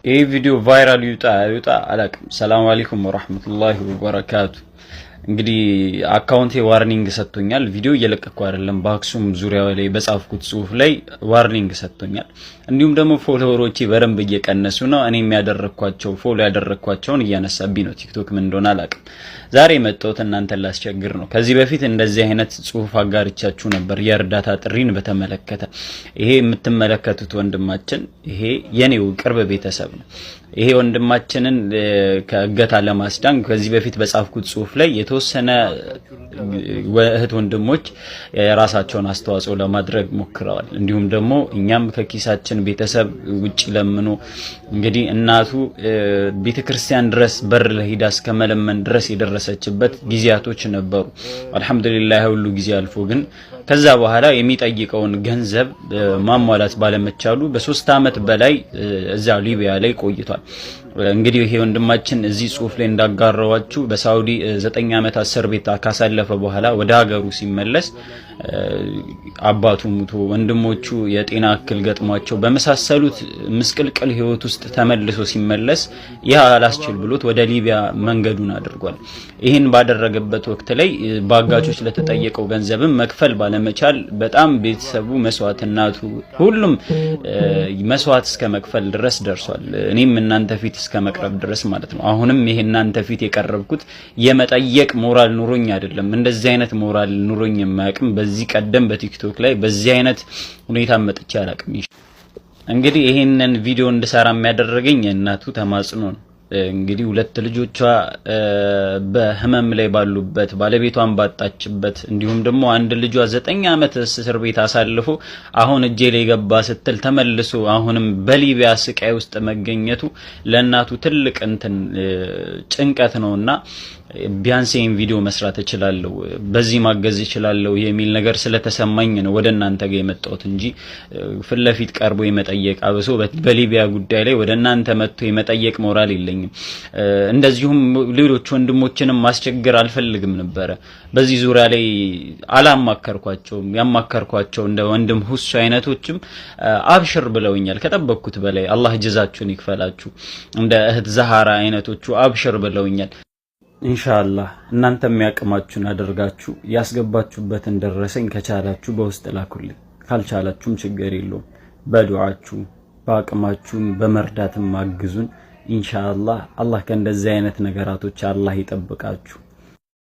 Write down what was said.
ይህ ቪዲዮ ቫይራል ይውጣ አላቅም። ሰላም አለይኩም ወራህመቱላሂ ወበረካቱ። እንግዲህ አካውንቴ ዋርኒንግ ሰጥቶኛል። ቪዲዮ እየለቀቅኩ አይደለም፣ በአክሱም ዙሪያ ላይ በጻፍኩት ጽሁፍ ላይ ዋርኒንግ ሰጥቶኛል። እንዲሁም ደግሞ ፎሎወሮቼ በደንብ እየቀነሱ ነው። እኔ የሚያደረኳቸው ፎሎ ያደረኳቸውን እያነሳብኝ ነው። ቲክቶክ ምን እንደሆነ አላቅም። ዛሬ መጣሁት እናንተን ላስቸግር ነው። ከዚህ በፊት እንደዚህ አይነት ጽሁፍ አጋርቻችሁ ነበር፣ የእርዳታ ጥሪን በተመለከተ። ይሄ የምትመለከቱት ወንድማችን ይሄ የኔው ቅርብ ቤተሰብ ነው። ይሄ ወንድማችንን ከእገታ ለማስዳን ከዚህ በፊት በጻፍኩት ጽሁፍ ላይ የተወሰነ እህት ወንድሞች የራሳቸውን አስተዋጽኦ ለማድረግ ሞክረዋል። እንዲሁም ደግሞ እኛም ከኪሳችን ቤተሰብ ውጪ ለምኖ እንግዲህ እናቱ ቤተክርስቲያን ድረስ በር ለሂዳ እስከመለመን ድረስ የደረሰችበት ጊዜያቶች ነበሩ። አልহামዱሊላህ ሁሉ ጊዜ አልፎ ግን ከዛ በኋላ የሚጠይቀውን ገንዘብ ማሟላት ባለመቻሉ በ3 አመት በላይ እዛ ሊቢያ ላይ ቆይቷል። እንግዲህ ይሄ ወንድማችን እዚህ ጽሁፍ ላይ እንዳጋራዋችሁ በሳውዲ 9 አመት እስር ቤት ካሳለፈ በኋላ ወደ ሀገሩ ሲመለስ አባቱ ሙቶ ወንድሞቹ የጤና እክል ገጥሟቸው በመሳሰሉት ምስቅልቅል ህይወት ውስጥ ተመልሶ ሲመለስ ያ አላስችል ብሎት ወደ ሊቢያ መንገዱን አድርጓል። ይህን ባደረገበት ወቅት ላይ በአጋቾች ለተጠየቀው ገንዘብም መክፈል ባለመቻል በጣም ቤተሰቡ መስዋዕትናቱ ሁሉም መስዋዕት እስከ መክፈል ድረስ ደርሷል። እኔም እናንተ ፊት እስከ መቅረብ ድረስ ማለት ነው። አሁንም ይሄ እናንተ ፊት የቀረብኩት የመጠየቅ ሞራል ኑሮኝ አይደለም። እንደዚህ አይነት ሞራል ኑሮኝ የማያውቅም። በዚህ ቀደም በቲክቶክ ላይ በዚህ አይነት ሁኔታ መጥቼ አላውቅም። እንግዲህ ይሄንን ቪዲዮ እንድሰራ የሚያደርገኝ እናቱ ተማጽኖ ነው። እንግዲህ 2 ልጆቿ በህመም ላይ ባሉበት ባለቤቷን ባጣችበት እንዲሁም ደግሞ አንድ ልጇ 9 አመት እስር ቤት አሳልፎ አሁን እጄ ላይ ገባ ስትል ተመልሶ አሁንም በሊቢያ ስቃይ ውስጥ መገኘቱ ለእናቱ ትልቅ ጭንቀት ነውና ቢያንስ ይሄን ቪዲዮ መስራት እችላለሁ፣ በዚህ ማገዝ እችላለሁ የሚል ነገር ስለተሰማኝ ነው ወደ እናንተ ጋር የመጣሁት እንጂ ፍለፊት ቀርቦ የመጠየቅ አብሶ በሊቢያ ጉዳይ ላይ ወደ እናንተ መጥቶ የመጠየቅ ሞራል የለኝም። እንደዚሁም ሌሎች ወንድሞችንም ማስቸገር አልፈልግም ነበር። በዚህ ዙሪያ ላይ አላማከርኳቸውም። ያማከርኳቸው እንደ ወንድም ሁሱ አይነቶችም አብሽር ብለውኛል ከጠበቅኩት በላይ። አላህ ጀዛችሁን ይክፈላችሁ። እንደ እህት ዛሃራ አይነቶቹ አብሽር ብለውኛል። ኢንሻአላህ እናንተም ያቅማችሁን አድርጋችሁ ያስገባችሁበትን ደረሰኝ ከቻላችሁ በውስጥ ላኩልኝ፣ ካልቻላችሁም ችግር የለውም። በዱዓችሁ በአቅማችሁም በመርዳትም አግዙን። ኢንሻአላህ አላህ ከእንደዚህ አይነት ነገራቶች አላህ ይጠብቃችሁ።